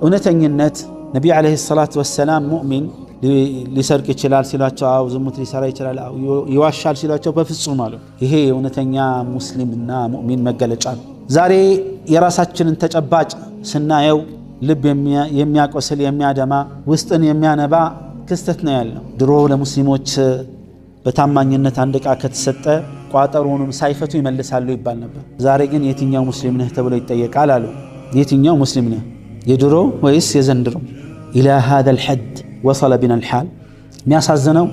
እውነተኝነት ነብዩ አለይሂ ሰላቱ ወሰላም ሙእሚን ሊሰርቅ ይችላል ሲሏቸው አው ዝሙት ሊሰራ ይችላል አው ይዋሻል ሲሏቸው በፍጹም አሉ። ይሄ እውነተኛ ሙስሊምና ሙእሚን መገለጫ ነው። ዛሬ የራሳችንን ተጨባጭ ስናየው ልብ የሚያቆስል የሚያደማ ውስጥን የሚያነባ ክስተት ነው ያለው። ድሮ ለሙስሊሞች በታማኝነት አንድ ዕቃ ከተሰጠ ቋጠሮንም ሳይፈቱ ይመልሳሉ ይባል ነበር። ዛሬ ግን የትኛው ሙስሊም ነህ ተብሎ ይጠየቃል አሉ። የትኛው ሙስሊም ነህ የድሮ ወይስ የዘንድሮ? ኢላ هذا الحد وصل بنا الحال። የሚያሳዝነው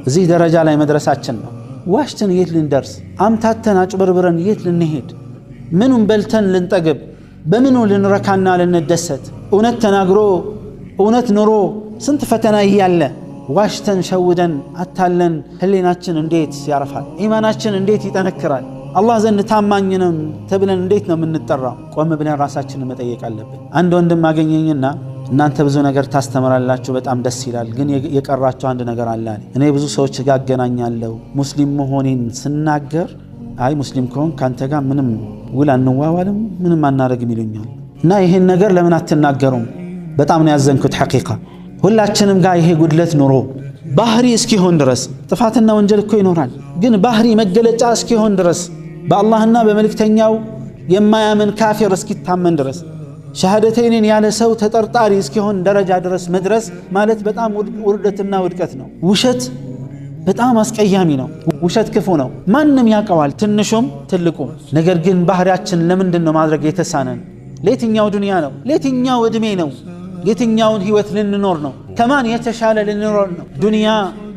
እዚህ ደረጃ ላይ መድረሳችን ነው። ዋሽተን የት ልንደርስ? አምታተን አጭበርብረን የት ልንሄድ? ምኑን በልተን ልንጠግብ? በምኑ ልንረካና ልንደሰት? እውነት ተናግሮ እውነት ኑሮ ስንት ፈተና እያለ ዋሽተን ሸውደን አታለን ህሊናችን እንዴት ያረፋል? ኢማናችን እንዴት ይጠነክራል? አላህ ዘንድ ታማኝ ነን ተብለን እንዴት ነው የምንጠራው? ቆም ብለን ራሳችንን መጠየቅ አለብን። አንድ ወንድም አገኘኝና እናንተ ብዙ ነገር ታስተምራላችሁ በጣም ደስ ይላል፣ ግን የቀራችሁ አንድ ነገር አለ። እኔ ብዙ ሰዎች ጋር አገናኛለሁ ሙስሊም መሆኔን ስናገር አይ ሙስሊም ከሆን ካንተ ጋር ምንም ውል አንዋዋልም ምንም አናረግም ይሉኛል። እና ይሄን ነገር ለምን አትናገሩም? በጣም ነው ያዘንኩት ሐቂቃ። ሁላችንም ጋር ይሄ ጉድለት ኑሮ ባህሪ እስኪሆን ድረስ ጥፋትና ወንጀል እኮ ይኖራል፣ ግን ባህሪ መገለጫ እስኪሆን ድረስ በአላህና በመልእክተኛው የማያምን ካፊር እስኪታመን ድረስ ሸሃደተይንን ያለ ሰው ተጠርጣሪ እስኪሆን ደረጃ ድረስ መድረስ ማለት በጣም ውርደትና ውድቀት ነው። ውሸት በጣም አስቀያሚ ነው። ውሸት ክፉ ነው፣ ማንም ያውቀዋል ትንሹም ትልቁም። ነገር ግን ባህሪያችን ለምንድን ነው ማድረግ የተሳነን? ለየትኛው ዱንያ ነው? ለየትኛው እድሜ ነው? የትኛውን ህይወት ልንኖር ነው? ከማን የተሻለ ልንኖር ነው? ዱንያ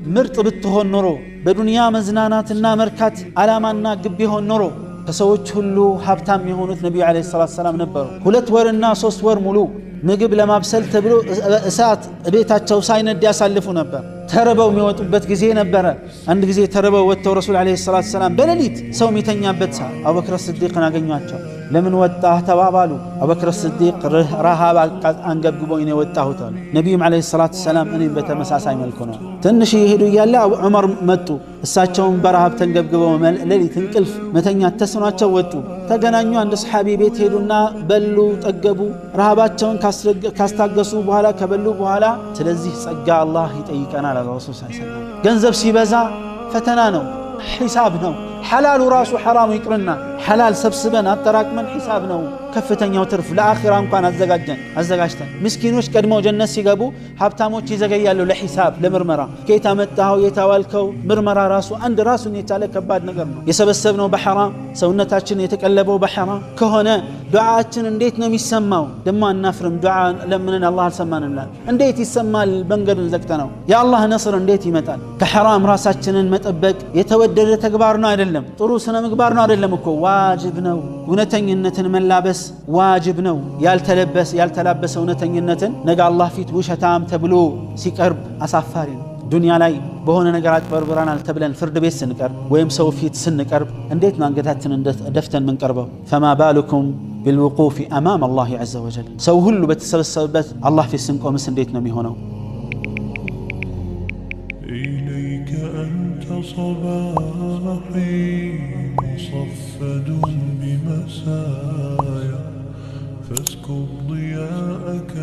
ምርጥ ብትሆን ኖሮ በዱንያ መዝናናትና መርካት ዓላማና ግብ ቢሆን ኖሮ ከሰዎች ሁሉ ሀብታም የሆኑት ነብዩ አለይሂ ሰላቱ ሰላም ነበሩ። 2 ወርና 3 ወር ሙሉ ምግብ ለማብሰል ተብሎ እሳት ቤታቸው ሳይነድ ያሳልፉ ነበር። ተርበው የሚወጡበት ጊዜ ነበረ። አንድ ጊዜ ተርበው ወጥተው ረሱል አለይሂ ሰላቱ ሰላም በሌሊት ሰው የሚተኛበት ሰዓት አቡበክር ሲዲቅን አገኟቸው። ለምን ወጣህ ተባባሉ። አቡበክር ሲዲቅ ረሃብ አንገብግቦኝ ነው የወጣሁት አሉ። ነብዩም አለይሂ ሰላቱ ሰላም እኔም በተመሳሳይ መልኩ ነው። ትንሽ ይሄዱ እያለ ዑመር መጡ። እሳቸውም በረሃብ ተንገብግበው ሌሊት እንቅልፍ መተኛት ተስኗቸው ወጡ። ተገናኙ። አንድ ሰሃቢ ቤት ሄዱና በሉ ጠገቡ። ረሃባቸውን ካስታገሱ በኋላ ከበሉ በኋላ ስለዚህ ጸጋ አላህ ይጠይቀናል አለ ረሱል ሰለላሁ ዐለይሂ ወሰለም። ገንዘብ ሲበዛ ፈተና ነው፣ ሒሳብ ነው። ሐላሉ ራሱ ሐራሙ ይቅርና ሐላል ሰብስበን አጠራቅመን ሒሳብ ነው ከፍተኛው ትርፍ ለአኺራ እንኳን አዘጋጅተን። ምስኪኖች ቀድመው ጀነት ሲገቡ ሀብታሞች ይዘገያሉ ለሒሳብ ለምርመራ። ከየት አመጣኸው የታዋልከው ምርመራ ራሱ አንድ ራሱን የቻለ ከባድ ነገር ነው። የሰበሰብነው በሐራም ሰውነታችን የተቀለበው በሐራም ከሆነ ዱዓችን እንዴት ነው የሚሰማው? ደሞ አናፍርም። ዱዓ ለምንን አላህ አልሰማንላል። እንዴት ይሰማል? መንገዱን ዘግተነው የአላህ ነስር እንዴት ይመጣል? ከሐራም ራሳችንን መጠበቅ የተወደደ ተግባር ነው አይደለም? ጥሩ ስነ ምግባር ነው አይደለም? እኮ ዋጅብ ነው። እውነተኝነትን መላበስ ዋጅብ ነው። ያልተላበሰ እውነተኝነትን ነገ አላህ ፊት ውሸታም ተብሎ ሲቀርብ አሳፋሪ ነው። ዱንያ ላይ በሆነ ነገር አጭበርብረናል ተብለን ፍርድ ቤት ስንቀርብ ወይም ሰው ፊት ስንቀርብ እንዴት ነው አንገታችንን ደፍተን ምንቀርበው? ፈማ ባሉኩም ቢልውቁፍ አማም አላህ ዐዘ ወጀል። ሰው ሁሉ በተሰበሰበበት አላህ ፊት ስንቆምስ እንዴት ነው የሚሆነው? ኢለይከ አንተ ሶባሒ مصفد بمسايا فاسكب ضياءك